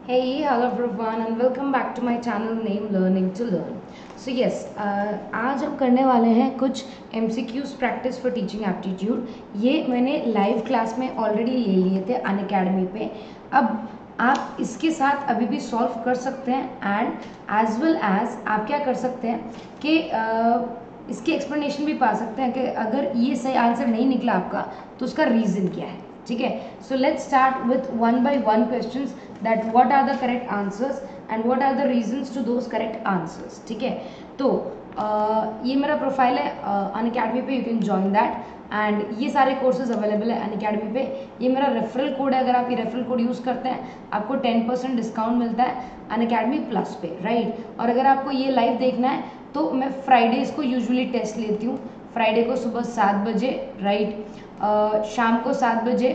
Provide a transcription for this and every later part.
Hey, hello everyone and welcome back to my channel named Learning to Learn. So yes, आज हम करने वाले हैं कुछ MCQs practice for teaching aptitude. ये मैंने लाइव क्लास में ऑलरेडी ले लिए थे अनअकैडमी पे। अब आप इसके साथ अभी भी सॉल्व कर सकते हैं एंड एज वेल एज आप क्या कर सकते हैं कि इसकी एक्सप्लेनेशन भी पा सकते हैं कि अगर ये सही आंसर नहीं निकला आपका तो उसका रीज़न क्या है। ठीक है, so let's start with one by one questions that what are the correct answers and what are the reasons to those correct answers. ठीक है, तो ये मेरा प्रोफाइल है अनअकैडमी पे, you can join that and ये सारे कोर्सेज अवेलेबल है अनअकैडमी पे। ये मेरा रेफरल कोड है, अगर आप ये रेफरल कोड यूज़ करते हैं आपको 10% डिस्काउंट मिलता है अनअकैडमी प्लस पे, राइट। और अगर आपको ये लाइव देखना है तो मैं फ्राइडेज़ को यूजुअली टेस्ट लेती हूँ, फ्राइडे को सुबह 7 बजे, राइट, शाम को 7 बजे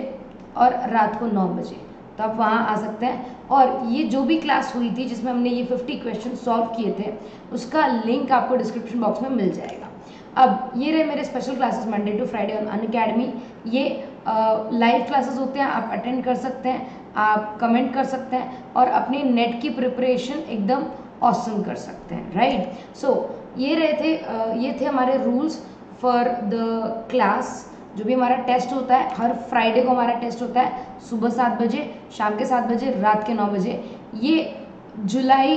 और रात को 9 बजे, तो आप वहाँ आ सकते हैं। और ये जो भी क्लास हुई थी जिसमें हमने ये 50 क्वेश्चन सॉल्व किए थे उसका लिंक आपको डिस्क्रिप्शन बॉक्स में मिल जाएगा। अब ये रहे मेरे special classes Monday to Friday on Unacademy. ये लाइव क्लासेस होते हैं, आप अटेंड कर सकते हैं, आप कमेंट कर सकते हैं और अपनी नेट की प्रिपरेशन एकदम ऑसम कर सकते हैं, राइट। सो ये थे हमारे रूल्स फॉर द क्लास। जो भी हमारा टेस्ट होता है, हर फ्राइडे को हमारा टेस्ट होता है सुबह 7 बजे, शाम के 7 बजे, रात के 9 बजे। ये जुलाई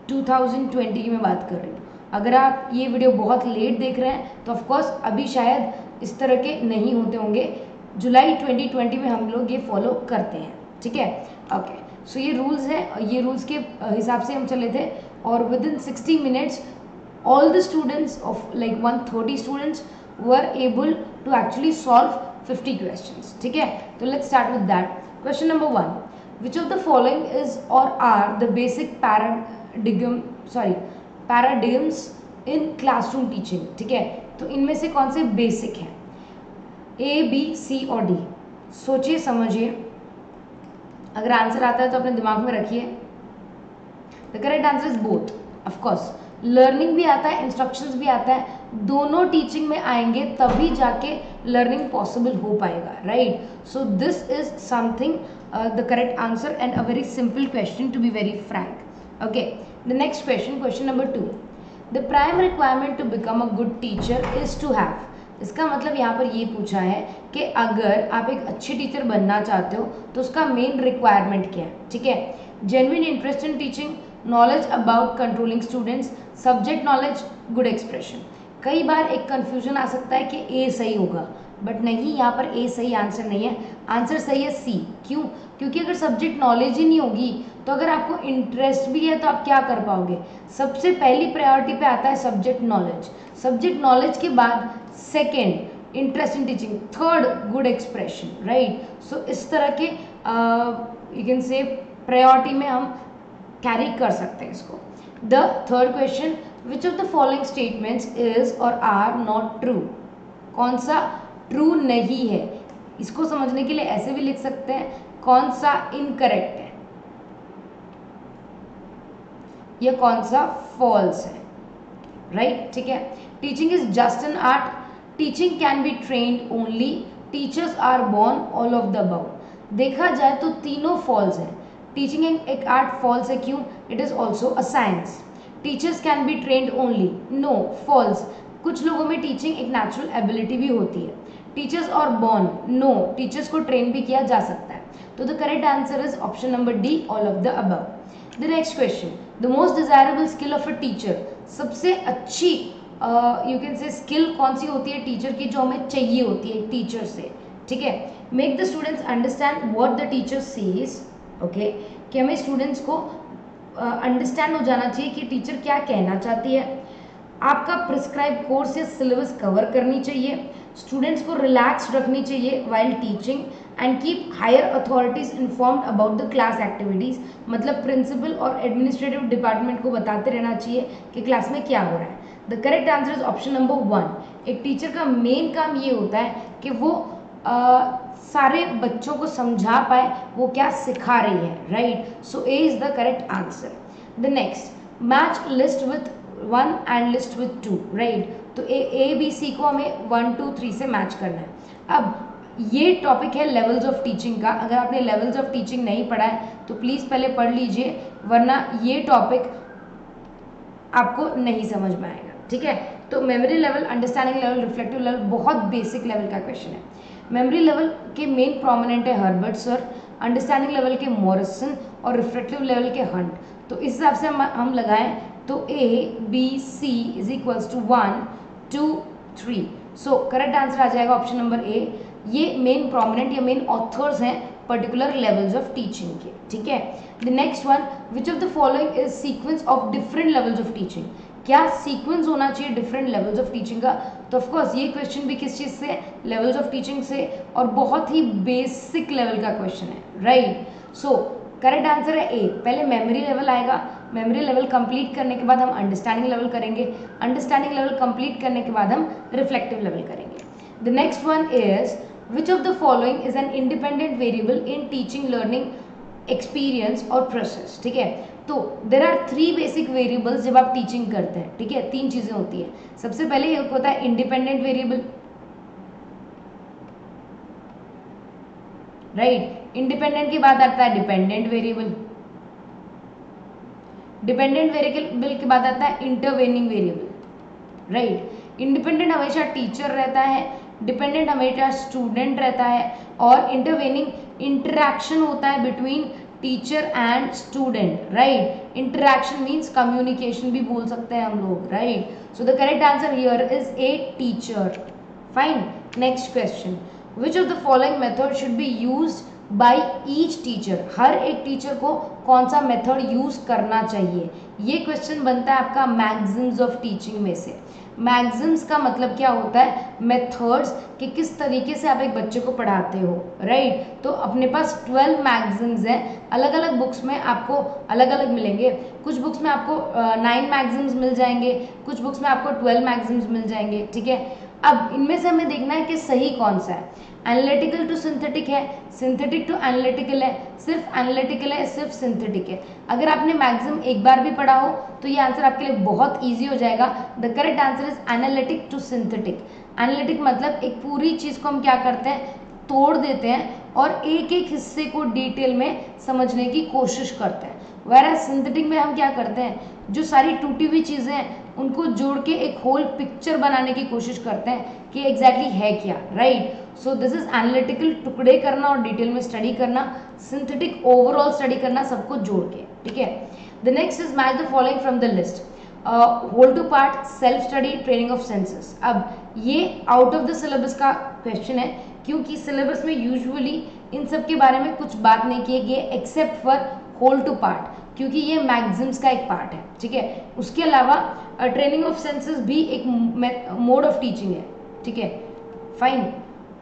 2020 की मैं बात कर रही हूँ। अगर आप ये वीडियो बहुत लेट देख रहे हैं तो ऑफकोर्स अभी शायद इस तरह के नहीं होते होंगे। जुलाई 2020 में हम लोग ये फॉलो करते हैं, ठीक है। ओके, सो ये रूल्स है, ये रूल्स के हिसाब से हम चले थे और with in 60 minutes all the students of like 130 students were able to actually solve 50 questions. ठीक है, तो let's start with that. Question number 1, which of the following is or are the basic paradigms in classroom teaching? ठीक है, तो इनमें से कौन से बेसिक हैं? A, B, C और D। सोचिए समझिए, अगर आंसर आता है तो अपने दिमाग में रखिए। The correct answer is both, of course. Learning भी आता है, इंस्ट्रक्शंस भी आता है, दोनों टीचिंग में आएंगे तभी जाके लर्निंग पॉसिबल हो पाएगा, right. So this is something the correct answer and a very simple question to be very frank. Okay, the next question, question number 2, the prime requirement to become a good teacher is to have. इसका मतलब यहाँ पर ये पूछा है कि अगर आप एक अच्छी टीचर बनना चाहते हो तो उसका मेन रिक्वायरमेंट क्या है। ठीक है, genuine interest in teaching, knowledge about controlling students, subject knowledge, good expression. कई बार एक कंफ्यूजन आ सकता है कि ए सही होगा, बट नहीं, यहाँ पर ए सही आंसर नहीं है, आंसर सही है सी। क्यों? क्योंकि अगर सब्जेक्ट नॉलेज ही नहीं होगी तो अगर आपको इंटरेस्ट भी है तो आप क्या कर पाओगे। सबसे पहली प्रायोरिटी पे आता है सब्जेक्ट नॉलेज, सब्जेक्ट नॉलेज के बाद second interest in teaching, third good expression, right. So इस तरह के यू कैन से प्रायोरिटी में हम कैरी कर सकते हैं इसको। The third question, which of the following statements is और आर नॉट ट्रू? कौन सा ट्रू नहीं है? इसको समझने के लिए ऐसे भी लिख सकते हैं, कौन सा इनकरेक्ट है या कौन सा फॉल्स है, राइट। ठीक है, teaching is just an art, teaching can be trained only, teachers are born, all of the above. देखा जाए तो तीनों फॉल्स हैं। टीचिंग एक आर्ट फॉल्स है, क्यों? It is also a science. Teachers can be trained only, no, false. कुछ लोगों में टीचिंग एक नेचुरल एबिलिटी भी होती है। टीचर्स और बॉर्न, नो, टीचर्स को ट्रेन भी किया जा सकता है। तो the correct answer is option number D, all of the above. The next question, the most desirable skill of a teacher, सबसे अच्छी यू कैन से स्किल कौन सी होती है टीचर की, जो हमें चाहिए होती है टीचर से। ठीक है, make the students understand what the teacher says. Okay, कि हमें स्टूडेंट्स को अंडरस्टैंड हो जाना चाहिए कि टीचर क्या कहना चाहती है। आपका प्रिस्क्राइब कोर्स या सिलेबस कवर करनी चाहिए, स्टूडेंट्स को रिलैक्स रखनी चाहिए while teaching and keep higher authorities informed about the class activities. मतलब प्रिंसिपल और एडमिनिस्ट्रेटिव डिपार्टमेंट को बताते रहना चाहिए कि क्लास में क्या हो रहा है। The correct answer is option number 1। एक टीचर का मेन काम ये होता है कि वो सारे बच्चों को समझा पाए वो क्या सिखा रही है, right. So A is the correct answer. The next, match list with 1 and list with 2, right. तो ए बी सी को हमें 1 2 3 से मैच करना है। अब ये टॉपिक है लेवल्स ऑफ टीचिंग का। अगर आपने लेवल्स ऑफ टीचिंग नहीं पढ़ा है तो प्लीज़ पहले पढ़ लीजिए, वरना ये टॉपिक आपको नहीं समझ में आएगा, ठीक है। तो memory level, understanding level, reflective level बहुत बेसिक लेवल का क्वेश्चन है। मेमोरी लेवल के मेन प्रोमिनेंट है हर्बर्ट सर, अंडरस्टैंडिंग लेवल के मॉरिसन और रिफ्लेक्टिव लेवल के हंट। तो इस हिसाब से हम लगाएं तो ABC is equals to 1 2 3। So correct answer आ जाएगा ऑप्शन नंबर ए। ये मेन प्रोमिनेंट या मेन ऑथर्स हैं पर्टिकुलर लेवल्स ऑफ टीचिंग के, ठीक है। The next one, which of the following is sequence of different levels of teaching. क्या sequence होना चाहिए डिफरेंट लेवल्स ऑफ टीचिंग का? तो ऑफकोर्स ये क्वेश्चन भी किस चीज़ से, लेवल्स ऑफ टीचिंग से, और बहुत ही बेसिक लेवल का क्वेश्चन है, राइट। सो करेक्ट आंसर है ए। पहले मेमोरी लेवल आएगा, मेमोरी लेवल कंप्लीट करने के बाद हम अंडरस्टैंडिंग लेवल करेंगे, अंडरस्टैंडिंग लेवल कंप्लीट करने के बाद हम रिफ्लेक्टिव लेवल करेंगे। The next one is which of the following is an independent variable in teaching learning experience और प्रोसेस, ठीक है। तो देर आर 3 बेसिक वेरिएबल्स जब आप टीचिंग करते हैं, ठीक है। 3 चीजें होती है। सबसे पहले एक होता है इंडिपेंडेंट वेरिएबल, राइट। इंडिपेंडेंट के बाद आता है डिपेंडेंट वेरिएबल, डिपेंडेंट वेरिएबल के बाद आता है इंटरवेनिंग वेरिएबल, राइट। इंडिपेंडेंट हमेशा टीचर रहता है, डिपेंडेंट हमेशा स्टूडेंट रहता है, और इंटरवेनिंग इंटरेक्शन होता है between teacher and student, right. Interaction means communication भी बोल सकते हैं हम लोग, right. So the correct answer here is a teacher. Fine. Next question, which of the following method should be used by each teacher. हर एक teacher को कौन सा मेथड यूज करना चाहिए? ये क्वेश्चन बनता है आपका मैगजीम्स ऑफ टीचिंग में से। मैगजीम्स का मतलब क्या होता है? मेथड्स कि किस तरीके से आप एक बच्चे को पढ़ाते हो, राइट। तो अपने पास 12 मैगजीम्स हैं, अलग अलग बुक्स में आपको अलग अलग मिलेंगे। कुछ बुक्स में आपको 9 मैगजीम्स मिल जाएंगे, कुछ बुक्स में आपको 12 मैगजीम्स मिल जाएंगे, ठीक है। अब इनमें से हमें देखना है कि सही कौन सा है। एनालिटिकल टू सिंथेटिक है, सिंथेटिक टू एनालिटिकल है, सिर्फ एनालिटिकल है, सिर्फ सिंथेटिक है। अगर आपने मैगजीम एक बार भी पढ़ा हो तो ये आंसर आपके लिए बहुत इजी हो जाएगा। The correct answer is analytic to synthetic. Analytic मतलब एक पूरी चीज को हम क्या करते हैं, तोड़ देते हैं और एक एक हिस्से को डिटेल में समझने की कोशिश करते हैं। वैराज सिंथेटिक में हम क्या करते हैं, जो सारी टूटी हुई चीजें हैं उनको जोड़ के एक होल पिक्चर बनाने की कोशिश करते हैं कि एग्जैक्टली है क्या, right. So this is analytical, टुकड़े करना और डिटेल में स्टडी करना। सिंथेटिक ओवरऑल स्टडी करना, सबको जोड़ के, ठीक है। The next is match the following from the list. Whole to part, self study, training of senses. अब ये आउट ऑफ द सिलेबस का क्वेश्चन है, क्योंकि सिलेबस में यूजुअली इन सब के बारे में कुछ बात नहीं की गई except for whole to part, क्योंकि ये मैगजीम्स का एक पार्ट है, ठीक है। उसके अलावा ट्रेनिंग ऑफ सेंसेस भी एक मोड ऑफ टीचिंग है, ठीक है, फाइन।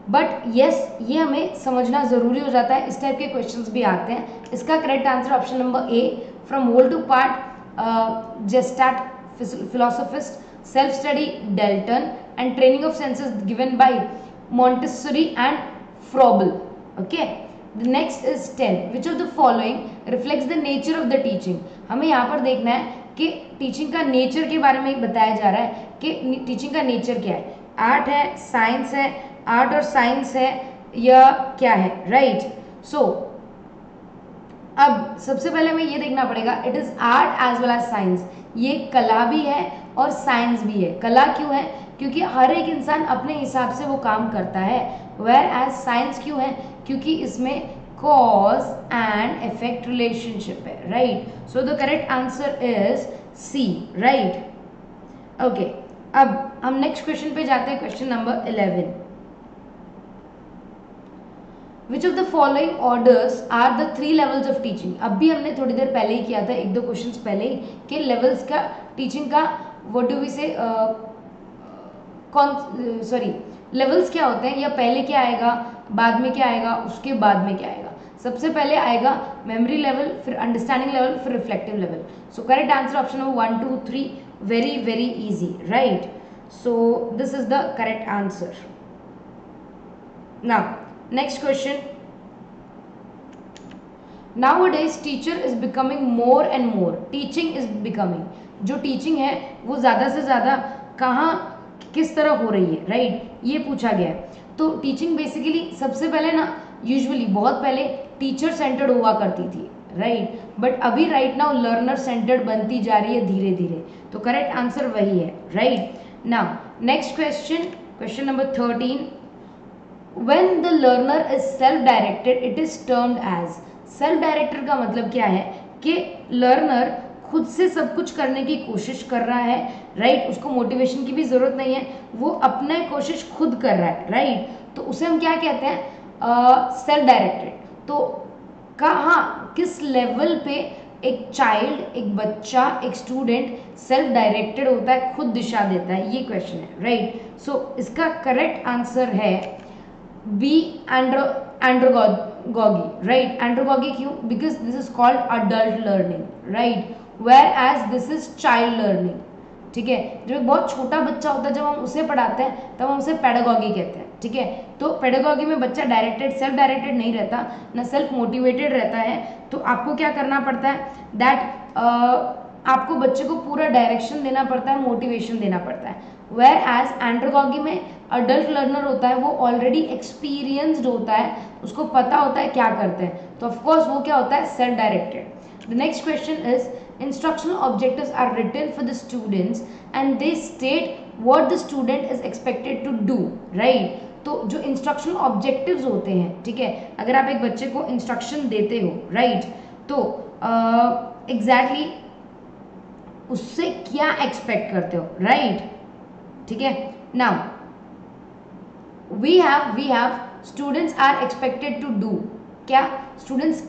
बट यस, ये हमें समझना जरूरी हो जाता है, इस टाइप के क्वेश्चंस भी आते हैं। इसका correct answer option number A, from whole to part gestalt philosophist, self study Dalton, and training of senses given by Montessori and Froebel, okay. The next is 10. Which of the following reflects the nature of the teaching? हमें यहाँ पर देखना है कि teaching का nature के बारे में बताया जा रहा है कि टीचिंग का नेचर क्या है। आर्ट है, साइंस है, आर्ट और साइंस है, या क्या है, राइट। सो अब सबसे पहले हमें ये देखना पड़ेगा, it is art as well as science. ये कला भी है और साइंस भी है। कला क्यों है? क्योंकि हर एक इंसान अपने हिसाब से वो काम करता है। वेयर एज साइंस क्यों है? क्योंकि इसमें कॉज एंड इफेक्ट रिलेशनशिप है, right. So the correct answer is C, right. Okay, अब हम नेक्स्ट क्वेश्चन पे जाते हैं, question number 11। Which of the following orders are the 3 levels of teaching. अब भी हमने थोड़ी देर पहले ही किया था, 1-2 क्वेश्चंस पहले ही, कि लेवल्स का टीचिंग का व्हाट डू वी से, लेवल्स क्या होते हैं, या पहले क्या आएगा, बाद में क्या आएगा, उसके बाद में क्या आएगा। सबसे पहले आएगा मेमोरी लेवल, फिर अंडरस्टैंडिंग लेवल, फिर reflective level. So correct answer option number 1, 2, 3, very very easy, right. So this is the correct answer. Now next question. Nowadays teacher is becoming more and more, teaching is becoming, जो teaching है वो ज़्यादा से ज़्यादा कहाँ किस तरह हो रही है, राइट, ये पूछा गया है। तो टीचिंग बेसिकली सबसे पहले ना यूजुअली बहुत पहले टीचर सेंटर्ड हुआ करती थी, राइट, बट अभी राइट नाउ लर्नर सेंटर्ड बनती जा रही है धीरे धीरे। तो करेक्ट आंसर वही है, right. Now next question, question number 13, when the learner is self directed it is termed as। Self directed का मतलब क्या है कि लर्नर खुद से सब कुछ करने की कोशिश कर रहा है, राइट, उसको मोटिवेशन की भी जरूरत नहीं है, वो अपने कोशिश खुद कर रहा है, राइट, तो उसे हम क्या कहते हैं, सेल्फ डायरेक्टेड। तो कहाँ किस लेवल पे एक चाइल्ड, एक बच्चा, एक स्टूडेंट सेल्फ डायरेक्टेड होता है, खुद दिशा देता है, ये क्वेश्चन है, राइट। सो इसका करेक्ट आंसर है बी, एंड्रोगॉगी, राइट। एंड्रोगॉगी क्यों? Because this is called adult learning, right, whereas this is child learning, ठीक है। जब एक बहुत छोटा बच्चा होता है जब हम उसे पढ़ाते हैं तब हम उसे पेडागॉगी कहते हैं, ठीक है। तो पेडागॉगी में बच्चा डायरेक्टेड, सेल्फ डायरेक्टेड नहीं रहता, ना सेल्फ मोटिवेटेड रहता है, तो आपको क्या करना पड़ता है दैट आपको बच्चे को पूरा डायरेक्शन देना पड़ता है, मोटिवेशन देना पड़ता है। वेयर एज एंड्रोगॉगी में अडल्ट लर्नर होता है, वो ऑलरेडी एक्सपीरियंस्ड होता है, उसको पता होता है क्या करते हैं, तो ऑफकोर्स वो क्या होता है, self directed. The next question is instructional objectives are written for the students and they state what the student is expected to do, right। तो जो इंस्ट्रक्शनल ऑब्जेक्टिव्स होते हैं, ठीक है, अगर आप एक बच्चे को इंस्ट्रक्शन देते हो, राइट, तो एग्जैक्टली उससे क्या एक्सपेक्ट करते हो, राइट, ठीक है। Now we have students are expected to do, क्या स्टूडेंट्स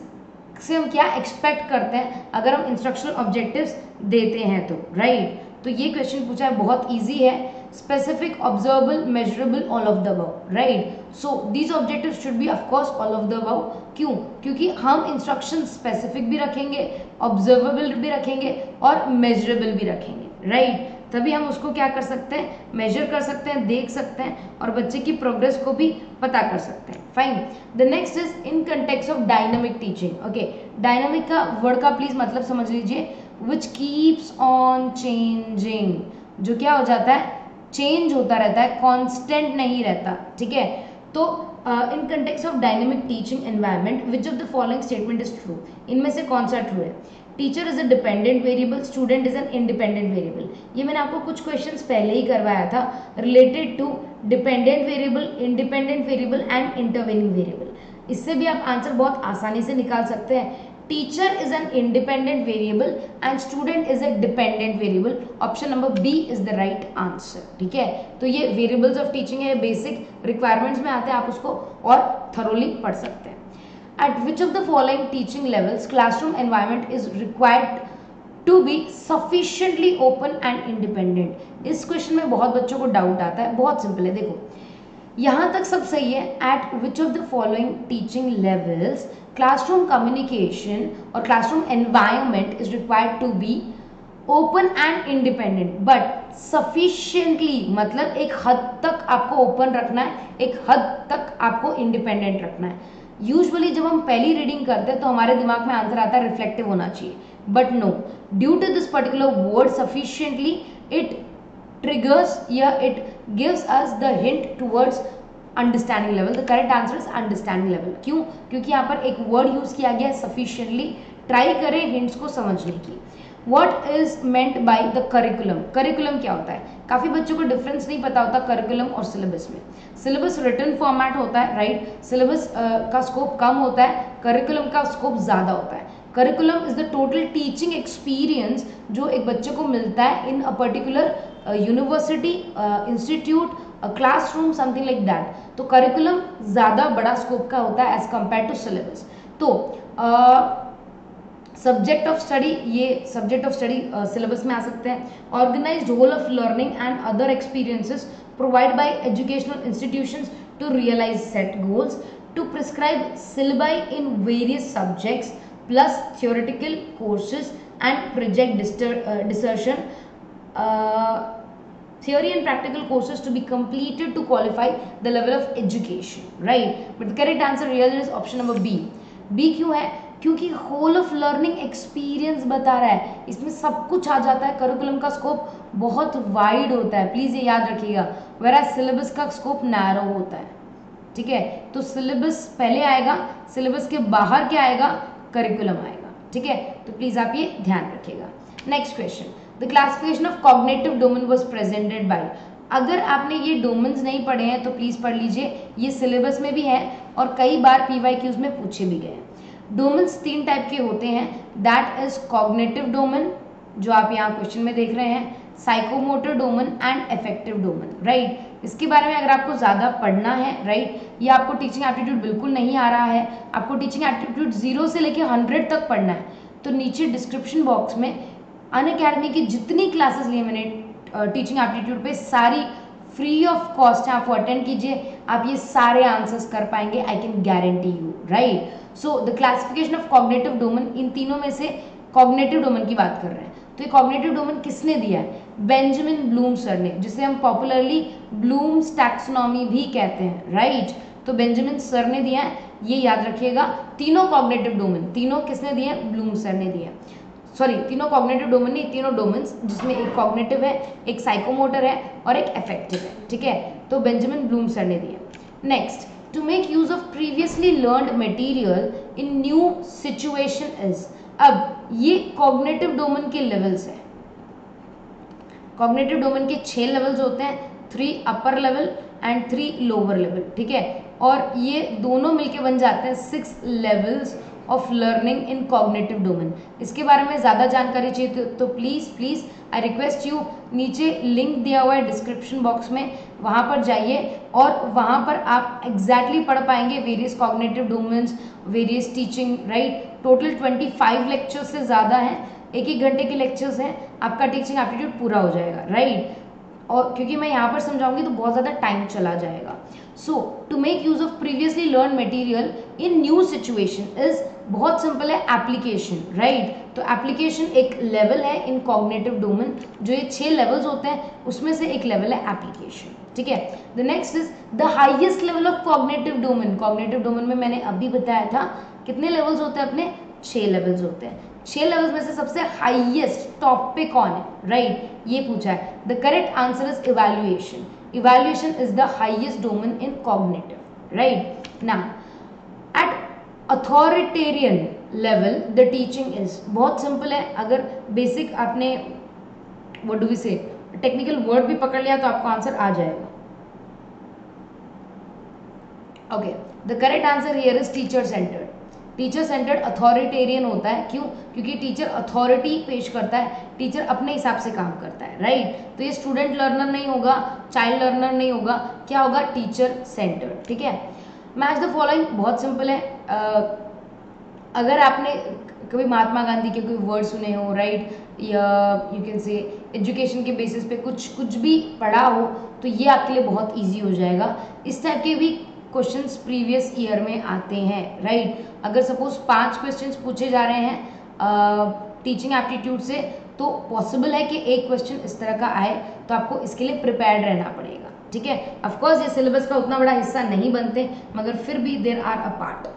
से हम क्या एक्सपेक्ट करते हैं अगर हम इंस्ट्रक्शनल ऑब्जेक्टिव्स देते हैं तो, राइट। तो ये क्वेश्चन पूछा है, बहुत इजी है, specific, observable, measurable, all of the above, right. So these objectives should be of course all of the above. क्यों? क्योंकि हम इंस्ट्रक्शन स्पेसिफिक भी रखेंगे, ऑब्जर्वेबल भी रखेंगे और मेजरेबल भी रखेंगे, राइट, तभी हम उसको क्या कर सकते हैं, मेजर कर सकते हैं, देख सकते हैं और बच्चे की प्रोग्रेस को भी पता कर सकते हैं। Fine. The next is in context of dynamic teaching. Okay, dynamic का वर्ड का प्लीज मतलब समझ लीजिए, विच कीप्स ऑन चेंजिंग, जो क्या हो जाता है, चेंज होता रहता है, कांस्टेंट नहीं रहता, ठीक है। तो in context of dynamic teaching environment which of the following statement is true, इनमें से कौन सा ट्रू है? Teacher is a dependent variable, student is an independent variable. ये मैंने आपको कुछ क्वेश्चंस पहले ही करवाया था related to dependent variable, independent variable and intervening variable. इससे भी आप आंसर बहुत आसानी से निकाल सकते हैं। Teacher is an independent variable and student is a dependent variable. Option number B is the right answer, ठीक है। तो ये वेरिएबल्स ऑफ टीचिंग है, बेसिक रिक्वायरमेंट्स में आते हैं, आप उसको और थरोली पढ़ सकते हैं। At which of the following teaching levels classroom environment is required to be sufficiently open and independent? इस क्वेश्चन में बहुत बच्चों को डाउट आता है, बहुत सिंपल है, देखो यहाँ तक सब सही है। At which of the following teaching levels classroom communication और classroom environment is required to be open and independent, but sufficiently मतलब एक हद तक आपको ओपन रखना है, एक हद तक आपको इंडिपेंडेंट रखना है। यूजुअली जब हम पहली रीडिंग करते हैं तो हमारे दिमाग में आंसर आता है रिफ्लेक्टिव होना चाहिए, but no, due to this particular word sufficiently it triggers या it gives us the hint towards understanding level. The correct answer is understanding level. क्यों? क्योंकि यहाँ पर एक वर्ड यूज किया गया है sufficiently। ट्राई करें हिंट्स को समझने की। What is meant by the curriculum? Curriculum क्या होता है? काफी बच्चों को डिफरेंस नहीं पता होता करिकुलम और सिलेबस में। सिलेबस रिटन फॉर्मेट होता है, राइट, सिलेबस का स्कोप कम होता है, करिकुलम का स्कोप ज्यादा होता है। Curriculum is the total teaching experience जो एक बच्चे को मिलता है in a particular university, institute, classroom, something like that. तो करिकुलम ज्यादा बड़ा स्कोप का होता है एज कंपेयर टू सिलेबस। तो सब्जेक्ट ऑफ स्टडी, ये सब्जेक्ट ऑफ स्टडी सिलेबस में आ सकते हैं। Organised whole of learning and other experiences provide by educational institutions to realise set goals, to prescribe syllabi in various subjects plus theoretical courses and project dissertation, theory and practical courses to be completed to qualify the level of education, right? But the correct answer really is option number B. B क्यों है? क्योंकि whole of learning experience बता रहा है, इसमें सब कुछ आ जाता है। करिकुलम का स्कोप बहुत वाइड होता है, प्लीज ये याद रखिएगा, वेराज सिलेबस का स्कोप नैरो होता है। ठीक है। तो सिलेबस पहले आएगा, सिलेबस के बाहर क्या आएगा, करिकुलम आएगा, ठीक है। तो प्लीज आप ये ध्यान रखिएगा। Next question, the classification of cognitive domain was presented by. अगर आपने ये डोमेन्स नहीं पढ़े हैं तो प्लीज पढ़ लीजिए, ये सिलेबस में भी है और कई बार PYQs में पूछे भी गए हैं। डोमेन्स 3 टाइप के होते हैं, दैट इज कॉग्निटिव डोमेन जो आप यहाँ क्वेश्चन में देख रहे हैं, psychomotor domain and affective domain, right. इसके बारे में अगर आपको ज़्यादा पढ़ना है, राइट, या आपको टीचिंग एप्टीट्यूड बिल्कुल नहीं आ रहा है, आपको टीचिंग एप्टीट्यूड 0 से लेकर 100 तक पढ़ना है, तो नीचे डिस्क्रिप्शन बॉक्स में अनअकैडमी की जितनी क्लासेस ली मैंने टीचिंग एप्टीट्यूड पे, सारी फ्री ऑफ कॉस्ट है, आपको अटेंड कीजिए, आप ये सारे आंसर्स कर पाएंगे, I can guarantee you, right. So the classification of cognitive domain, इन तीनों में से कॉग्निटिव डोमेन की बात कर रहे हैं। तो ये कॉग्निटिव डोमेन किसने दिया है, बेंजामिन ब्लूम सर ने, जिसे हम पॉपुलरली ब्लूम्स टैक्सोनॉमी भी कहते हैं, राइट। तो बेंजामिन सर ने दिया है, ये याद रखिएगा। तीनों कॉग्निटिव डोमेन, तीनों किसने दिए, ब्लूम सर ने दिया, सॉरी तीनों कॉग्निटिव डोमेन नहीं, तीनों डोमेन्स, जिसमें एक कॉग्निटिव है, एक साइकोमोटर है और एक अफेक्टिव है, ठीक है। तो बेंजामिन ब्लूम सर ने दिया। Next, to make use of previously learned material in new situation is. अब ये कॉग्निटिव डोमेन के लेवल्स हैं। कॉग्निटिव डोमेन के 6 लेवल्स होते हैं, 3 upper level and 3 lower level, ठीक है। और ये दोनों मिलके बन जाते हैं 6 levels of learning in cognitive domain. इसके बारे में ज़्यादा जानकारी चाहिए तो प्लीज़ आई रिक्वेस्ट यू, नीचे लिंक दिया हुआ है डिस्क्रिप्शन बॉक्स में, वहाँ पर जाइए और वहाँ पर आप एग्जैक्टली पढ़ पाएंगे various cognitive domains, various teaching, right. Total 25 lectures से ज़्यादा हैं, 1-1 घंटे के लेक्चर्स हैं, आपका टीचिंग एप्टीट्यूड पूरा हो जाएगा, राइट। और क्योंकि मैं यहाँ पर समझाऊंगी तो बहुत ज़्यादा टाइम चला जाएगा। So to make use of previously learn material in new situation is, बहुत सिंपल है, एप्लीकेशन, राइट। तो एप्लीकेशन एक लेवल है इन कॉग्निटिव डोमेन, जो ये 6 लेवल्स होते हैं उसमें से एक लेवल है एप्लीकेशन, ठीक है। The next is the highest level of cognitive domain. Cognitive domain में मैंने अभी बताया था कितने लेवल्स होते हैं अपने, 6 लेवल्स होते हैं। 6 लेवल्स में से सबसे हाईएस्ट टॉप पे कौन है, राइट, ये पूछा है। The correct answer is evaluation. Evaluation is the highest domain in cognitive, right. Now at authoritarian level the teaching is, बहुत सिंपल है, अगर बेसिक आपने व्हाट डू वी से टेक्निकल वर्ड भी पकड़ लिया तो आपको आंसर आ जाएगा। Okay, the correct answer here is teacher centred. Teacher centred authoritarian होता है, क्यों, क्योंकि टीचर अथॉरिटी पेश करता है, टीचर अपने हिसाब से काम करता है, राइट। तो ये स्टूडेंट लर्नर नहीं होगा, चाइल्ड लर्नर नहीं होगा, क्या होगा, टीचर सेंटर्ड, ठीक है। मैच द फॉलोइंग, बहुत सिंपल है। अगर आपने कभी महात्मा गांधी के कोई वर्ड सुने हो, राइट, या यू कैन से एजुकेशन के बेसिस पे कुछ भी पढ़ा हो, तो ये आपके लिए बहुत ईजी हो जाएगा। इस टाइप के भी क्वेश्चंस प्रीवियस ईयर में आते हैं, राइट। अगर सपोज 5 क्वेश्चंस पूछे जा रहे हैं टीचिंग एप्टीट्यूड से, तो पॉसिबल है कि एक क्वेश्चन इस तरह का आए, तो आपको इसके लिए प्रिपेयर्ड रहना पड़ेगा, ठीक है। ऑफकोर्स ये सिलेबस का उतना बड़ा हिस्सा नहीं बनते, मगर फिर भी देयर आर अ पार्ट।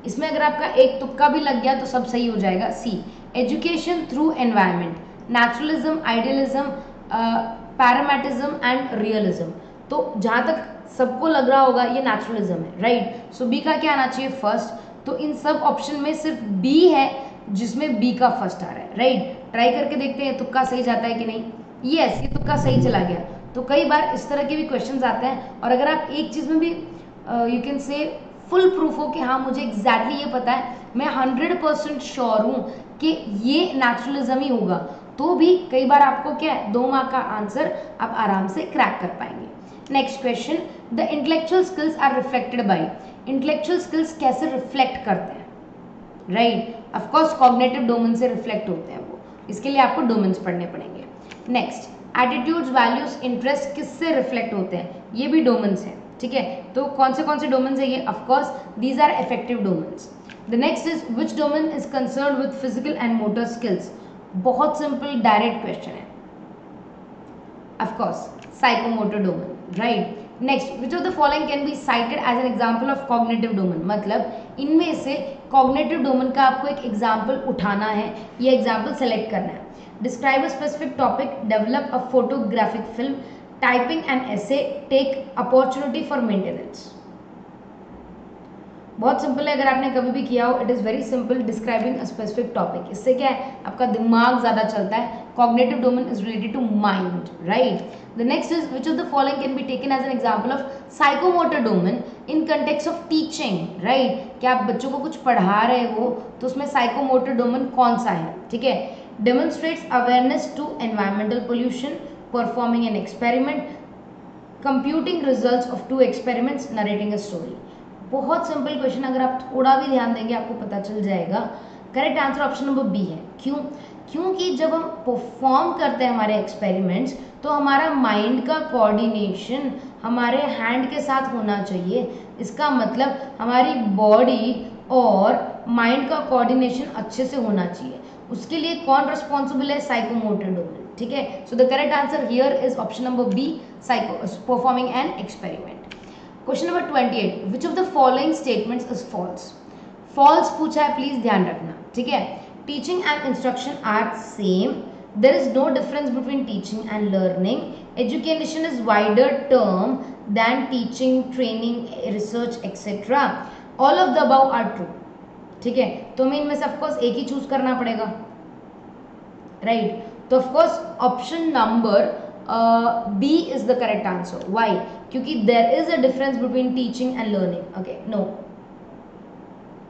इसमें अगर आपका एक तुक्का भी लग गया तो सब सही हो जाएगा। C, education through environment, naturalism, idealism, pragmatism and realism. तो जहां तक सबको लग रहा होगा ये नेचुरलिज्म है, राइट। सो बी का क्या आना चाहिए, फर्स्ट। तो इन सब ऑप्शन में सिर्फ बी है जिसमें बी का फर्स्ट आ रहा है, राइट। ट्राई करके देखते हैं तुक्का सही जाता है कि नहीं। यस, ये तुक्का सही चला गया। तो कई बार इस तरह के भी क्वेश्चंस आते हैं, और अगर आप एक चीज में भी you can say full proof हो कि हाँ मुझे एग्जैक्टली ये पता है, मैं 100% श्योर हूँ कि ये नेचुरलिज्म ही होगा, तो भी कई बार आपको क्या है, 2 मार्क का आंसर आप आराम से क्रैक कर पाएंगे। Next question, the intellectual skills are reflected by. Intellectual skills कैसे रिफ्लेक्ट करते हैं, राइट। ऑफकोर्स कॉग्निटिव डोमेन से रिफ्लेक्ट होते हैं वो, इसके लिए आपको डोमेन्स पढ़ने पड़ेंगे। नेक्स्ट, एटीट्यूड्स, वैल्यूज, इंटरेस्ट किससे रिफ्लेक्ट होते हैं, ये भी डोमेन्स हैं, ठीक है। तो कौन से डोमेन्स है ये, of course these are affective domains. The next is which domain is concern with physical and motor skills. बहुत सिंपल डायरेक्ट क्वेश्चन है, of course psychomotor domain, right. Next, which of the following can be cited as an example of cognitive domain. मतलब इनमें से cognitive domain का आपको एक example उठाना है, ये एग्जाम्पल सेलेक्ट करना है। Describe a specific topic, develop a photographic film, typing an essay, take opportunity for maintenance. बहुत सिंपल है, अगर आपने कभी भी किया हो, it is very simple, describing a specific topic. इससे क्या है, आपका दिमाग ज़्यादा चलता है। Cognitive domain is related to mind, right. The next is which of the following can be taken as an example of psychomotor domain in context of teaching, right. क्या आप बच्चों को कुछ पढ़ा रहे हो तो उसमें साइकोमोटर डोमेन कौन सा है, ठीक है। Demonstrates awareness to environmental pollution, performing an experiment, computing results of 2 experiments, narrating a story. बहुत सिंपल क्वेश्चन, अगर आप थोड़ा भी ध्यान देंगे आपको पता चल जाएगा। Correct answer option number B है। क्यों? क्योंकि जब हम परफॉर्म करते हैं हमारे एक्सपेरिमेंट्स तो हमारा माइंड का कोऑर्डिनेशन हमारे हैंड के साथ होना चाहिए। इसका मतलब हमारी बॉडी और माइंड का कोऑर्डिनेशन अच्छे से होना चाहिए। उसके लिए कौन रिस्पॉन्सिबल है? साइकोमोटर डोमेन, ठीक है। So the correct answer here is option number B, performing an experiment. Question number 28, which of the following statements is false? False पूछा है, प्लीज ध्यान रखना, ठीक है। Teaching and instruction are same, there is no difference between teaching and learning, education is wider term than teaching, training, research etcetera, all of the above are true, ठीक है। तो हमें इनमें से ऑफकोर्स एक ही चूज करना पड़ेगा, राइट। तो of course option number B is the correct answer. Why? क्योंकि there is a difference between teaching and learning. Okay, no,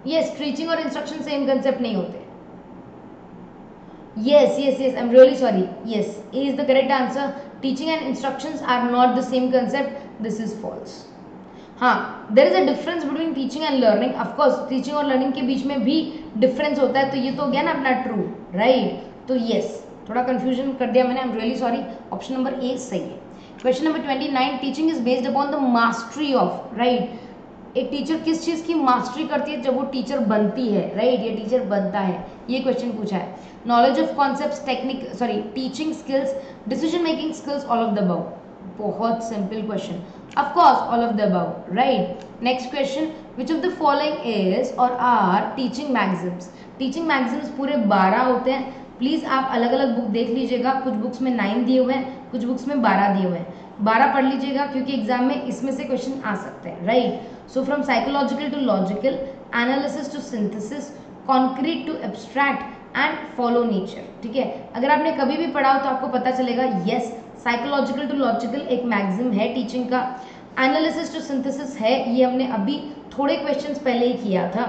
yes, teaching और इंस्ट्रक्शन सेम कंसेप्ट नहीं होते। Yes yes yes, I am really sorry, yes, A is the correct answer. Teaching and instructions are not the same concept, this is false. हाँ, there is a difference between teaching and learning, of course teaching और learning के बीच में भी difference होता है, तो ये तो हो गया ना अपना ट्रू, राइट। तो यस, थोड़ा कंफ्यूजन कर दिया मैंने, आई am really sorry, option number ए सही है। Question number 29, teaching is based upon the mastery of, right. एक टीचर किस चीज की मास्टरी करती है? जब वो टीचर बनती है, राइट, ये टीचर बनता है, ये क्वेश्चन पूछा है। Knowledge of concepts, technique, sorry, teaching skills, decision making skills, all of the above. बहुत simple question, of course all of the above, right. Next question, which of the following is और are teaching magazines? Teaching magazines पूरे 12 होते हैं। Please आप अलग अलग book देख लीजिएगा, कुछ बुक्स में 9 दिए हुए हैं, कुछ बुक्स में 12 दिए हुए हैं। 12 पढ़ लीजिएगा क्योंकि एग्जाम में इसमें से क्वेश्चन आ सकते हैं, right. So from psychological to logical, analysis to synthesis, concrete to abstract and follow nature, ठीक है। अगर आपने कभी भी पढ़ा हो तो आपको पता चलेगा, यस, साइकोलॉजिकल टू लॉजिकल एक मैगजीम है टीचिंग का। एनालिसिस टू सिंथेसिस है, ये हमने अभी थोड़े क्वेश्चंस पहले ही किया था।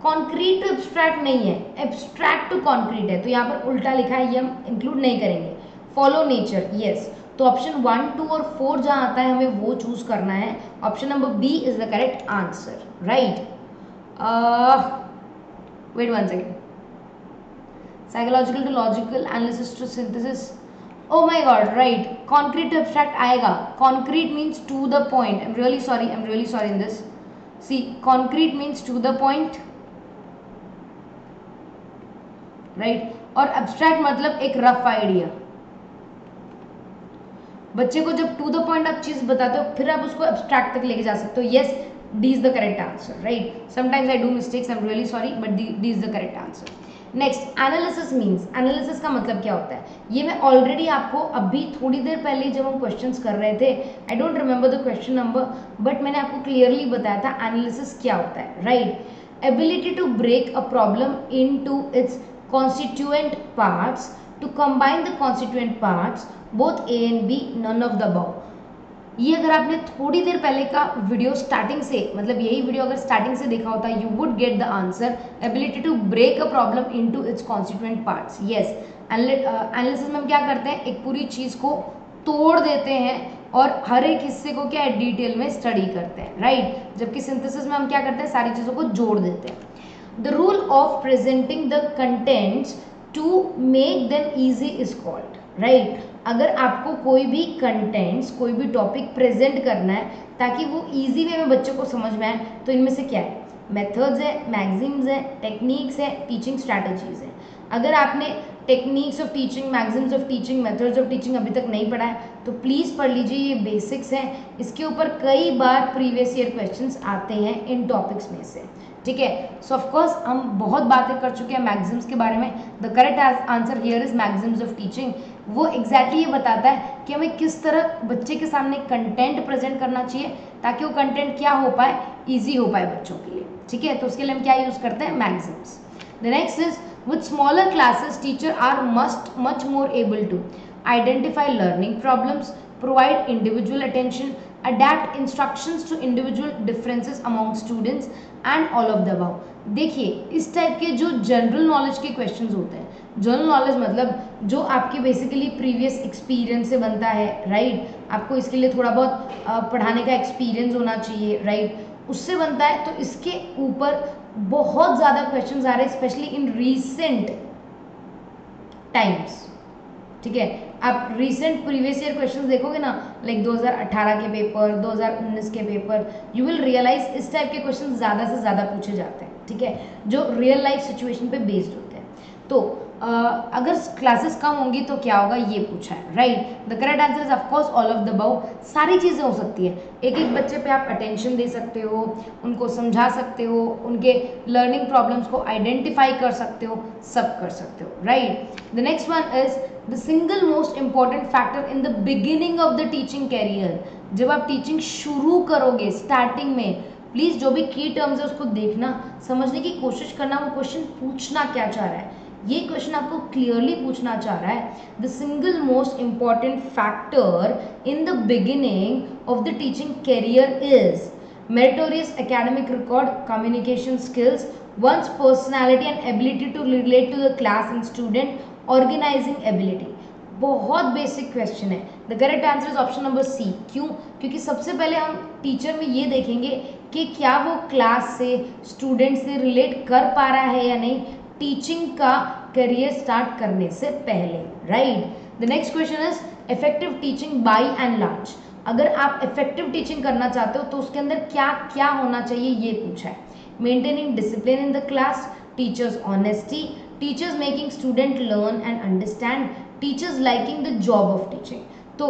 कॉन्क्रीट टू एब्स्ट्रैक्ट नहीं है, एब्स्ट्रैक्ट टू कॉन्क्रीट है, तो यहाँ पर उल्टा लिखा है, ये हम इंक्लूड नहीं करेंगे। Follow nature, yes. तो ऑप्शन 1, 2 और 4 जहां आता है हमें वो चूज करना है। Option number B is the correct answer, right. Wait 1 second, psychological to logical, analysis to synthesis, oh my god, right, concrete to abstract आएगा। concrete means to the point, I'm really sorry in this, see, concrete means to the point, right, और abstract मतलब एक rough idea। बच्चे को जब to the point आप चीज बताते हो फिर आप उसको abstract तक लेके जा सकते हो। yes, D is the correct answer, right, sometimes I do mistakes, I'm really sorry, but D is the correct answer। Next, analysis means, analysis का मतलब क्या होता है? ये मैं ऑलरेडी आपको अभी थोड़ी देर पहले जब हम क्वेश्चंस कर रहे थे, I don't remember the question number, but मैंने आपको क्लियरली बताया था एनालिसिस क्या होता है, right. Ability to break a problem into its constituent parts, to combine the constituent parts, both A and B, none of the above. ये अगर आपने थोड़ी देर पहले का वीडियो स्टार्टिंग से, मतलब यही वीडियो अगर स्टार्टिंग से देखा होता, you would get the answer, ability to break a problem into its constituent parts. Yes, analysis में हम क्या करते हैं, एक पूरी चीज को तोड़ देते हैं और हर एक हिस्से को क्या है, डिटेल में स्टडी करते हैं, राइट। जबकि सिंथेसिस में हम क्या करते हैं, सारी चीजों को जोड़ देते हैं। The rule of presenting the contents to make them easy is called, right. अगर आपको कोई भी कंटेंट्स, कोई भी टॉपिक प्रेजेंट करना है ताकि वो इजी वे में बच्चों को समझ में आए, तो इनमें से क्या है, मेथड्स है, मैगजीन्स है, टेक्निक्स है, टीचिंग स्ट्रैटेजीज है। अगर आपने techniques of teaching, magazines of teaching, methods of teaching अभी तक नहीं पढ़ा है तो प्लीज़ पढ़ लीजिए, ये बेसिक्स हैं। इसके ऊपर कई बार प्रीवियस ईयर क्वेश्चंस आते हैं इन टॉपिक्स में से, ठीक है। सो ऑफ कोर्स हम बहुत बातें कर चुके हैं मैक्सिम्स के बारे में। The correct answer here is Maxim's of teaching. वो एग्जैक्टली ये बताता है कि हमें किस तरह बच्चे के सामने कंटेंट प्रेजेंट करना चाहिए ताकि वो कंटेंट क्या हो पाए, ईजी हो पाए बच्चों के लिए, ठीक है। तो उसके लिए हम क्या यूज करते हैं, maxims. The next is with smaller classes teacher are much more able to identify learning problems, provide individual attention, adapt instructions to individual differences among students and all of the above। देखिए इस type के जो general knowledge के questions होते हैं, general knowledge मतलब जो आपके बेसिकली प्रीवियस एक्सपीरियंस से बनता है, राइट। आपको इसके लिए थोड़ा बहुत पढ़ाने का एक्सपीरियंस होना चाहिए, राइट, उससे बनता है। तो इसके ऊपर बहुत ज़्यादा क्वेश्चंस आ रहे हैं, स्पेशली इन रीसेंट टाइम्स, ठीक है। आप रीसेंट प्रीवियस ईयर क्वेश्चंस देखोगे ना, लाइक 2018 के पेपर, 2019 के पेपर, यू विल रियलाइज इस टाइप के क्वेश्चंस ज़्यादा से ज़्यादा पूछे जाते हैं, ठीक है, जो रियल लाइफ सिचुएशन पे बेस्ड होते हैं। तो अगर क्लासेस कम होंगी तो क्या होगा, ये पूछा है, right. The correct answer is of course all of the above. सारी चीज़ें हो सकती है, एक एक बच्चे पे आप अटेंशन दे सकते हो, उनको समझा सकते हो, उनके लर्निंग प्रॉब्लम्स को आइडेंटिफाई कर सकते हो, सब कर सकते हो, right. The next one is the single most important factor in the beginning of the teaching career. जब आप टीचिंग शुरू करोगे, स्टार्टिंग में प्लीज जो भी की टर्म्स है उसको देखना, समझने की कोशिश करना, वो क्वेश्चन पूछना क्या चाह रहा है। ये क्वेश्चन आपको क्लियरली पूछना चाह रहा है, the single most important factor in the beginning of the teaching career is meritorious academic record, communication skills, one's personality and ability to relate to the class and student, organizing ability। बहुत basic question है। The correct answer is option number C. क्यों? क्योंकि सबसे पहले हम teacher में ये देखेंगे कि क्या वो क्लास से, स्टूडेंट से रिलेट कर पा रहा है या नहीं, टीचिंग का करियर स्टार्ट करने से पहले, right. The next question is effective teaching bye and large. अगर आप इफेक्टिव टीचिंग करना चाहते हो तो उसके अंदर क्या क्या होना चाहिए, ये पूछा है। Maintaining discipline in the class, teachers honesty, teachers making student learn and understand, teachers liking the job of teaching. तो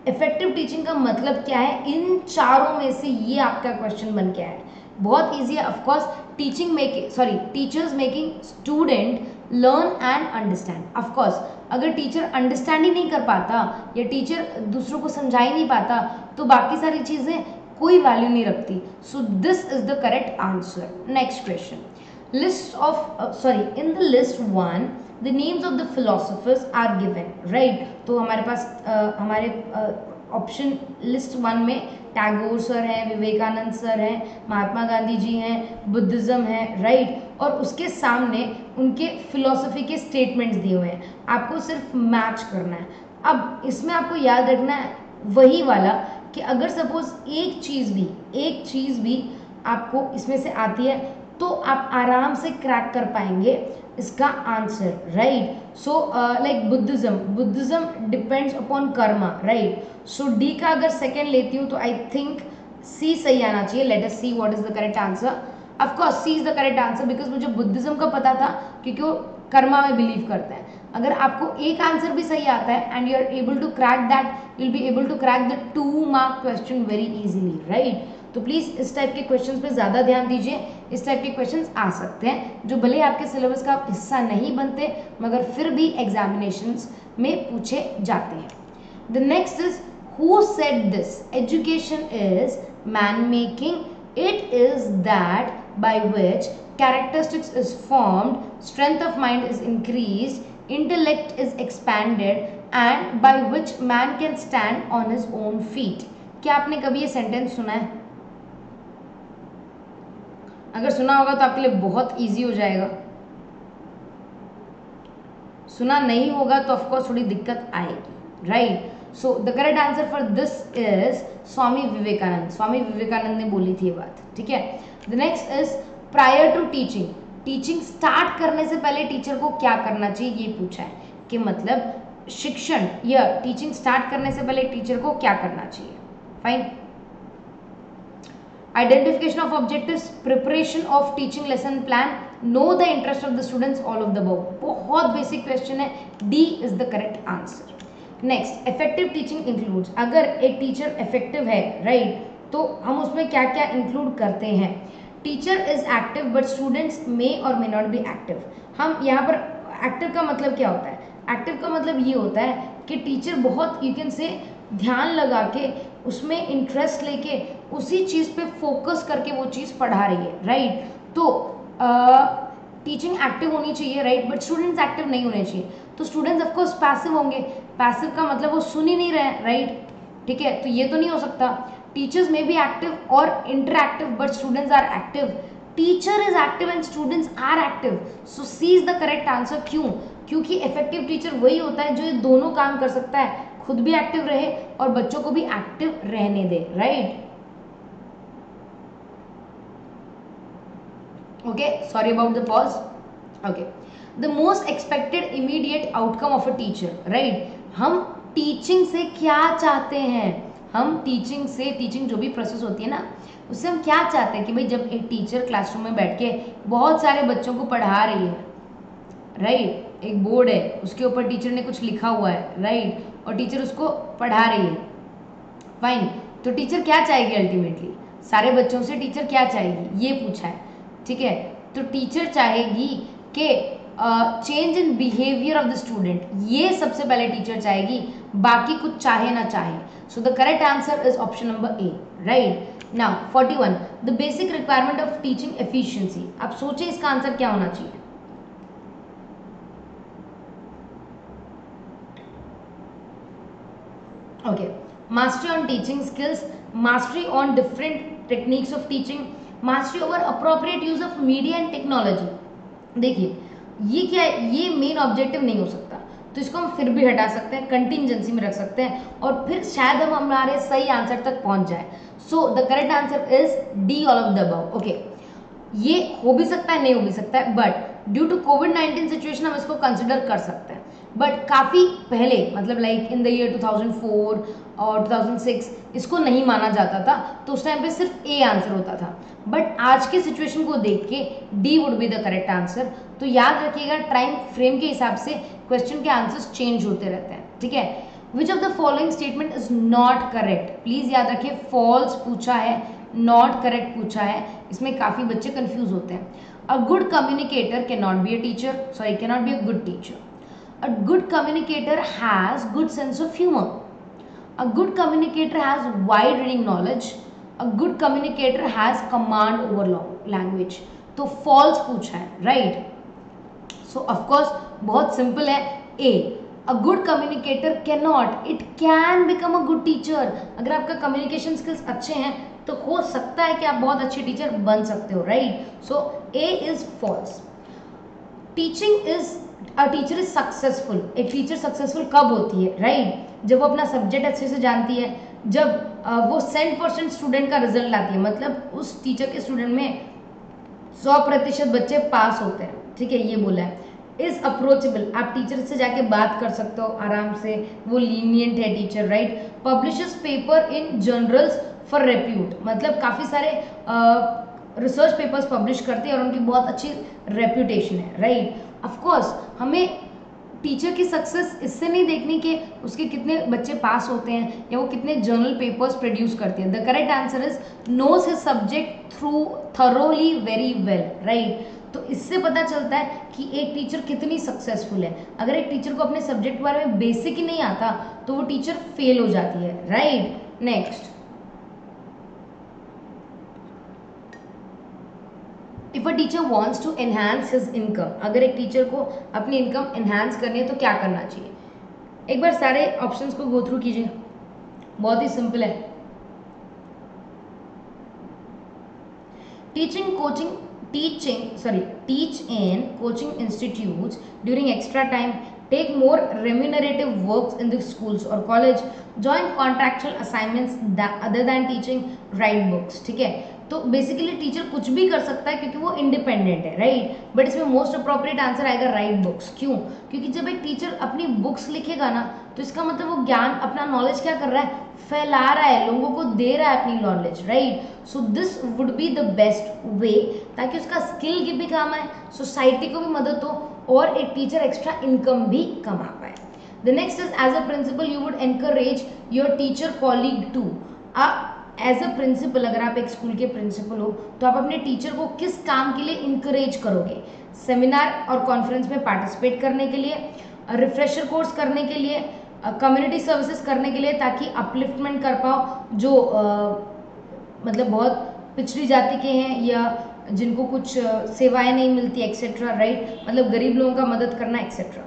इफेक्टिव टीचिंग का मतलब क्या है, इन चारों में से ये आपका क्वेश्चन बन के आया है। बहुत ईजी है, of course teachers making student learn and understand. Of course अगर टीचर अंडरस्टैंड ही नहीं कर पाता या टीचर दूसरों को समझा ही नहीं पाता तो बाकी सारी चीजें कोई वैल्यू नहीं रखती। सो this is the correct answer. Next question, in the list 1 the names of the philosophers are given, right। तो हमारे पास हमारे ऑप्शन लिस्ट 1 में टैगोर सर हैं, विवेकानंद सर हैं, महात्मा गांधी जी हैं, बुद्धिज्म है, राइट। और उसके सामने उनके फिलोसफी के स्टेटमेंट्स दिए हुए हैं, आपको सिर्फ मैच करना है। अब इसमें आपको याद रखना है वही वाला कि अगर सपोज एक चीज़ भी आपको इसमें से आती है तो आप आराम से क्रैक कर पाएंगे इसका answer, right. So like Buddhism depends upon karma, right. So D का अगर सेकेंड लेती हूँ तो आई थिंक सी सही आना चाहिए। Let us see what is the correct answer. Of course C is the correct answer because मुझे बुद्धिज्म का पता था क्योंकि वो कर्मा में बिलीव करते हैं। अगर आपको एक आंसर भी सही आता है and you are able to crack that, you will be able to crack the 2 mark question very easily, right. तो प्लीज इस टाइप के क्वेश्चंस पे ज्यादा ध्यान दीजिए। इस टाइप के क्वेश्चंस आ सकते हैं जो भले आपके सिलेबस का हिस्सा नहीं बनते मगर फिर भी एग्जामिनेशंस में पूछे जाते हैं। The next is who said this, education is man making, it is that by which characteristics is formed, strength of mind is increased, intellect is expanded and by which man can stand on his own feet। क्या आपने कभी ये sentence सुना है? अगर सुना होगा तो आपके लिए बहुत इजी हो जाएगा, सुना नहीं होगा तो ऑफकोर्स थोड़ी दिक्कत आएगी, right. So the correct answer for this is Swami Vivekananda. Swami Vivekananda ने बोली थी ये बात, ठीक है। The next is prior to teaching, teaching start करने से पहले टीचर को क्या करना चाहिए, ये पूछा है कि मतलब शिक्षण या टीचिंग स्टार्ट करने से पहले टीचर को क्या करना चाहिए। Fine. Identification of objectives, preparation of teaching lesson plan, know the interest of the students, all of the above. बहुत बेसिक क्वेश्चन है, D is the correct answer. Next, effective teaching includes, अगर एक teacher effective है, right, तो हम उसमें क्या क्या इंक्लूड करते हैं। Teacher is active but students may और मे नॉट बी एक्टिव। हम यहाँ पर एक्टिव का मतलब क्या होता है? एक्टिव का मतलब ये होता है कि टीचर बहुत यू कैन से ध्यान लगा के उसमें इंटरेस्ट लेके उसी चीज़ पे फोकस करके वो चीज़ पढ़ा रही है, राइट? तो टीचिंग एक्टिव होनी चाहिए, राइट, बट स्टूडेंट्स एक्टिव नहीं होने चाहिए। तो स्टूडेंट्स ऑफकोर्स पैसिव होंगे। पैसिव का मतलब वो सुन ही नहीं रहे, राइट? ठीक है, तो ये तो नहीं हो सकता। टीचर्स में बी एक्टिव और interactive but students are active. Teacher is active and students are active, so C is the correct answer. क्यों? क्योंकि इफेक्टिव टीचर वही होता है जो ये दोनों काम कर सकता है, खुद भी एक्टिव रहे और बच्चों को भी एक्टिव रहने दे, right? Okay, sorry about the pause. Okay, the most expected immediate outcome of a teacher, right? हम टीचिंग से क्या चाहते हैं? हम टीचिंग से, टीचिंग जो भी प्रोसेस होती है ना, उससे हम क्या चाहते हैं कि भाई जब एक टीचर क्लासरूम में बैठ के बहुत सारे बच्चों को पढ़ा रही है, राइट, एक बोर्ड है उसके ऊपर टीचर ने कुछ लिखा हुआ है, राइट, और टीचर उसको पढ़ा रही है, फाइन, तो टीचर क्या चाहेगी अल्टीमेटली? सारे बच्चों से टीचर क्या चाहेगी, ये पूछा है, ठीक है? तो टीचर चाहेगी कि change in behaviour of the student, ये सबसे पहले टीचर चाहेगी, बाकी कुछ चाहे ना चाहे। सो the correct answer is option number A, right? Now 41, the basic requirement of teaching efficiency. आप सोचिए इसका आंसर क्या होना चाहिए? Okay, mastery on teaching skills, mastery on different techniques of teaching, mastery over appropriate use of media and technology। देखिए ये क्या है, ये मेन ऑब्जेक्टिव नहीं हो सकता, तो इसको हम फिर भी हटा सकते हैं, कंटिजेंसी में रख सकते हैं और फिर शायद हम हमारे सही आंसर तक पहुंच जाए। सो the correct answer is D, all of the above. Okay, ये हो भी सकता है, नहीं हो भी सकता है, बट ड्यू टू कोविड-19 सिचुएशन हम इसको कंसिडर कर सकते हैं। बट काफ़ी पहले, मतलब लाइक इन द ईयर 2004 और 2006 इसको नहीं माना जाता था, तो उस टाइम पे सिर्फ ए आंसर होता था। बट आज के सिचुएशन को देख के D would be the correct answer. तो याद रखिएगा, टाइम फ्रेम के हिसाब से क्वेश्चन के आंसर्स चेंज होते रहते हैं, ठीक है? विच of the following statement is not correct? Please याद रखिए, फॉल्स पूछा है, नॉट करेक्ट पूछा है, इसमें काफ़ी बच्चे कंफ्यूज होते हैं। A good communicator can not be a teacher, sorry, can not be a good teacher. A good communicator has good sense of humor. A good communicator has wide reading knowledge. A good communicator has command over language. तो false पूछा है, right? So of course बहुत simple है, A. A good communicator cannot, it can become a good teacher. अगर आपका communication skills अच्छे हैं तो हो सकता है कि आप बहुत अच्छे टीचर बन सकते हो, right? So A is false. Teaching is a teacher is successful. एक टीचर सक्सेसफुल कब होती है, राइट? जब वो अपना सब्जेक्ट अच्छे से जानती है, जब वो 100% स्टूडेंट का रिजल्ट लाती है, मतलब उस टीचर के स्टूडेंट में 100% बच्चे पास होते हैं, ठीक है? ये बोला है। इज अप्रोचेबल, आप टीचर से जाके बात कर सकते हो आराम से, वो लीनियंट है teacher, right? Publishes paper in journals for repute, मतलब काफ़ी सारे रिसर्च पेपर्स पब्लिश करते हैं और उनकी बहुत अच्छी रेप्यूटेशन है, राइट? ऑफ कोर्स हमें टीचर की सक्सेस इससे नहीं देखनी कि उसके कितने बच्चे पास होते हैं या वो कितने जर्नल पेपर्स प्रोड्यूस करते हैं। The correct answer is knows his subject through thoroughly very well, right? तो इससे पता चलता है कि एक टीचर कितनी सक्सेसफुल है। अगर एक टीचर को अपने सब्जेक्ट के बारे में बेसिक ही नहीं आता तो वो टीचर फेल हो जाती है, right? Next, if a teacher wants to enhance his income, अगर एक टीचर को अपनी इनकम एनहांस करनी है तो क्या करना चाहिए? एक बार सारे ऑप्शंस को गो थ्रू कीजिए, बहुत ही सिंपल है। Teach in coaching institutes during extra time, take more remunerative works in the schools और college, join contractual assignments other than teaching, write books, ठीक है? तो बेसिकली टीचर कुछ भी कर सकता है क्योंकि वो इंडिपेंडेंट है, राइट? बट इसमें मोस्ट अप्रोप्रिएट आंसर आएगा राइट बुक्स। क्यों? क्योंकि जब एक टीचर अपनी बुक्स लिखेगा ना तो इसका मतलब वो ज्ञान, अपना नॉलेज क्या कर रहा है? फैला रहा है, लोगों को दे रहा है अपनी knowledge, right? So this would be the best way, ताकि उसका स्किल की भी काम आए, सोसाइटी को भी मदद हो और एक टीचर एक्स्ट्रा इनकम भी कमा पाए। The next is, as a principal you would encourage your teacher colleague to, as a principal, अगर आप एक स्कूल के प्रिंसिपल हो तो आप अपने टीचर को किस काम के लिए इंकरेज करोगे? सेमिनार और कॉन्फ्रेंस में पार्टिसिपेट करने के लिए, रिफ्रेशर कोर्स करने के लिए, कम्युनिटी सर्विसेज करने के लिए, ताकि अपलिफ्टमेंट कर पाओ जो मतलब बहुत पिछड़ी जाति के हैं या जिनको कुछ सेवाएं नहीं मिलती एक्सेट्रा, राइट? मतलब गरीब लोगों का मदद करना एक्सेट्रा।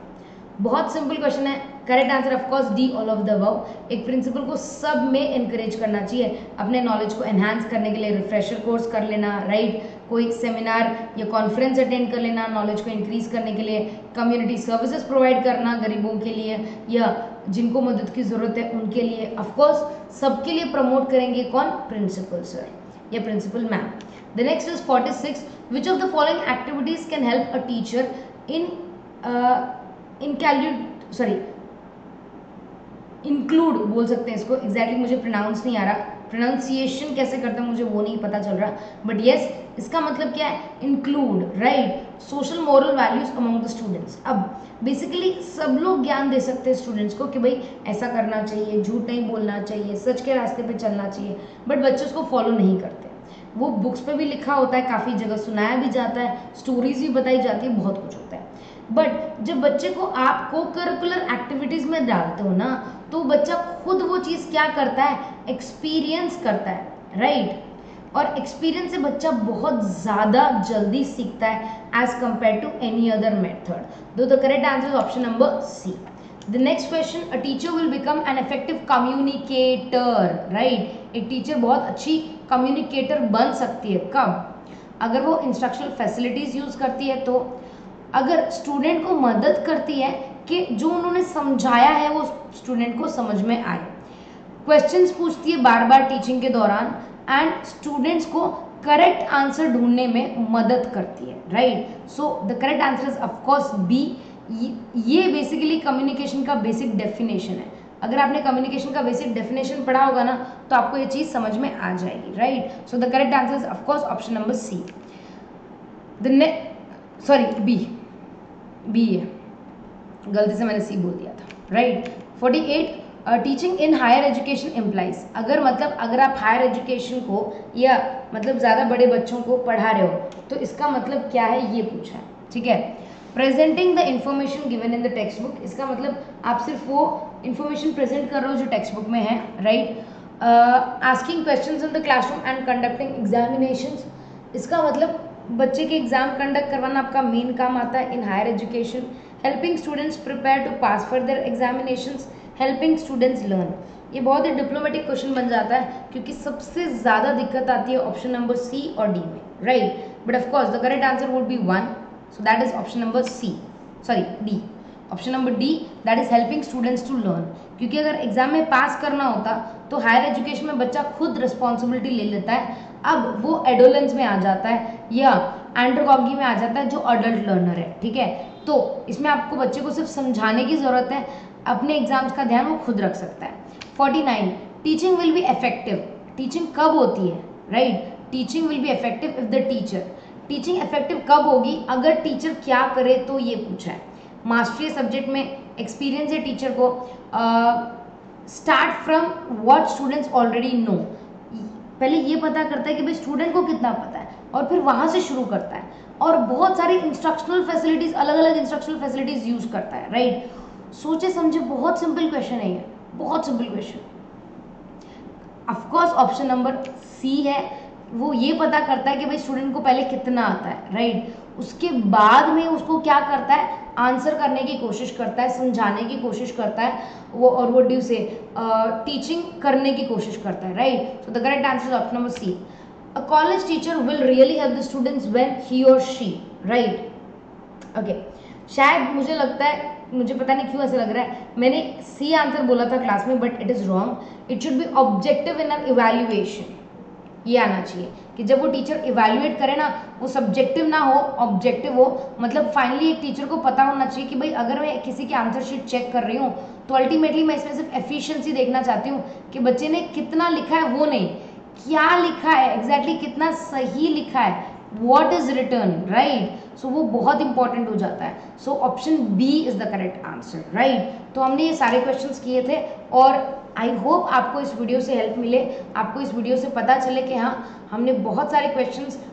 बहुत सिंपल क्वेश्चन है। Correct answer of course D, all of the above. एक प्रिंसिपल को सब में एनकरेज करना चाहिए अपने नॉलेज को एनहांस करने के लिए। रिफ्रेशर कोर्स कर लेना, राइट? कोई सेमिनार या कॉन्फ्रेंस अटेंड कर लेना नॉलेज को इंक्रीज करने के लिए, कम्युनिटी सर्विसेज प्रोवाइड करना गरीबों के लिए या जिनको मदद की जरूरत है उनके लिए। ऑफकोर्स सबके लिए प्रमोट करेंगे कौन? प्रिंसिपल सर या principal ma'am. The next is 46, which of the following activities can help a teacher include बोल सकते हैं इसको, एग्जैक्टली मुझे प्रोनाउंस नहीं आ रहा, प्रोनाउंसिएशन कैसे करते हैं मुझे वो नहीं पता चल रहा, बट यस इसका मतलब क्या है? Include, right? Social moral values among the students. अब बेसिकली सब लोग ज्ञान दे सकते हैं स्टूडेंट्स को कि भाई ऐसा करना चाहिए, झूठ नहीं बोलना चाहिए, सच के रास्ते पे चलना चाहिए, बट बच्चे उसको फॉलो नहीं करते। वो बुक्स पे भी लिखा होता है, काफ़ी जगह सुनाया भी जाता है, स्टोरीज भी बताई जाती है, बहुत कुछ होता है, बट जब बच्चे को आप को करिकुलर एक्टिविटीज में डालते हो ना तो बच्चा खुद वो चीज़ क्या करता है? एक्सपीरियंस करता है, राइट? और एक्सपीरियंस से बच्चा बहुत ज़्यादा जल्दी सीखता है as compare to any other method. The correct answer is option number C. The next question, a teacher will become an effective communicator, right? एक टीचर बहुत अच्छी कम्युनिकेटर बन सकती है। कब? अगर वो इंस्ट्रक्शनल फैसिलिटीज यूज करती है, तो अगर स्टूडेंट को मदद करती है कि जो उन्होंने समझाया है वो स्टूडेंट को समझ में आए, क्वेश्चंस पूछती है बार बार टीचिंग के दौरान, एंड स्टूडेंट्स को करेक्ट आंसर ढूंढने में मदद करती है, right? So the correct answer is of course B. ये बेसिकली कम्युनिकेशन का बेसिक डेफिनेशन है। अगर आपने कम्युनिकेशन का बेसिक डेफिनेशन पढ़ा होगा ना तो आपको ये चीज समझ में आ जाएगी, right? So the correct answer is of course option number C. B है, गलती से मैंने सी बोल दिया था, right? 48, teaching in higher education implies. अगर आप हायर एजुकेशन को या मतलब ज़्यादा बड़े बच्चों को पढ़ा रहे हो तो इसका मतलब क्या है ये पूछा है, ठीक है? Presenting the information given in the text book, इसका मतलब आप सिर्फ वो इंफॉर्मेशन प्रेजेंट कर रहे हो जो टेक्स्ट बुक में है, right? Asking questions in the classroom and conducting examinations, इसका मतलब बच्चे के एग्जाम कंडक्ट करवाना आपका मेन काम आता है in higher education. Helping students prepare to pass for their examinations, helping students learn. ये बहुत ही डिप्लोमेटिक क्वेश्चन बन जाता है क्योंकि सबसे ज़्यादा दिक्कत आती है ऑप्शन नंबर सी और डी में, right? But of course the correct answer would be 1, so that is option number D. Option number D, that is helping students to learn. क्योंकि अगर एग्जाम में पास करना होता तो हायर एजुकेशन में बच्चा खुद रिस्पॉन्सिबिलिटी ले लेता है, अब वो एडोलेंस में आ जाता है या एंड्रोगॉगी में आ जाता है जो अडल्ट लर्नर है, ठीक है? तो इसमें आपको बच्चे को सिर्फ समझाने की जरूरत है, अपने एग्जाम्स का ध्यान वो खुद रख सकता है। 49, teaching will be effective. Teaching कब होती है, right? Teaching will be effective if the teacher. Teaching effective कब होगी? अगर टीचर क्या करे, तो ये पूछा है। मास्टरी सब्जेक्ट में एक्सपीरियंस है टीचर को, start from what students already know, पहले ये पता करता है कि भाई स्टूडेंट को कितना पता है और फिर वहां से शुरू करता है, और बहुत सारी इंस्ट्रक्शनल फैसिलिटीज, अलग अलग इंस्ट्रक्शनल फैसिलिटीज यूज करता है, राइट? सोचे समझे, बहुत सिंपल क्वेश्चन है ये, बहुत simple question. Of course option number C है, वो ये पता करता है कि भाई स्टूडेंट को पहले कितना आता है, राइट? उसके बाद में उसको क्या करता है? आंसर करने की कोशिश करता है, समझाने की कोशिश करता है, वो और वो ड्यू से टीचिंग करने की कोशिश करता है, right? So the correct answer is option number C. A college teacher will really help the students when he और शी, राइट? ओके, शायद मुझे लगता है, मुझे पता नहीं क्यों ऐसा लग रहा है, मैंने सी आंसर बोला था क्लास में, but it is wrong. It should be objective in an evaluation, ये आना चाहिए कि जब वो टीचर इवैल्यूएट करे ना, वो सब्जेक्टिव ना हो, ऑब्जेक्टिव हो। मतलब फाइनली एक टीचर को पता होना चाहिए कि भाई अगर मैं किसी की आंसर शीट चेक कर रही हूँ तो अल्टीमेटली मैं इसमें सिर्फ एफिशिएंसी देखना चाहती हूँ कि बच्चे ने कितना लिखा है, वो नहीं क्या लिखा है, एग्जैक्टली कितना सही लिखा है, what is return, right. So वो बहुत इंपॉर्टेंट हो जाता है। So option B is the correct answer, right. तो हमने ये सारे क्वेश्चंस किए थे और आई होप आपको इस वीडियो से हेल्प मिले, आपको इस वीडियो से पता चले कि हाँ हमने बहुत सारे क्वेश्चंस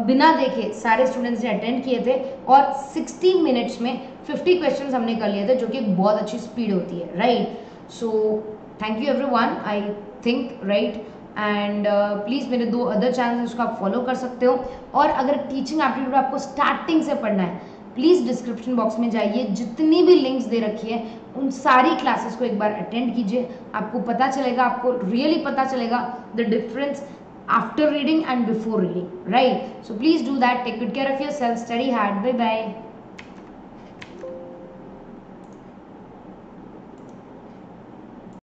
बिना देखे सारे स्टूडेंट्स ने अटेंड किए थे और 60 मिनट्स में 50 क्वेश्चंस हमने कर लिए थे, जो कि एक बहुत अच्छी स्पीड होती है, right. So thank you everyone, I think, right. And please मेरे 2 अदर चैनल उसको आप फॉलो कर सकते हो। और अगर टीचिंग एप्टीट्यूड आपको स्टार्टिंग से पढ़ना है, प्लीज़ डिस्क्रिप्शन बॉक्स में जाइए, जितनी भी लिंक्स दे रखी है उन सारी क्लासेस को एक बार अटेंड कीजिए। आपको पता चलेगा, आपको रियली पता चलेगा the difference after reading and before reading, right? So please do that. Take good care of yourself, study hard, bye bye.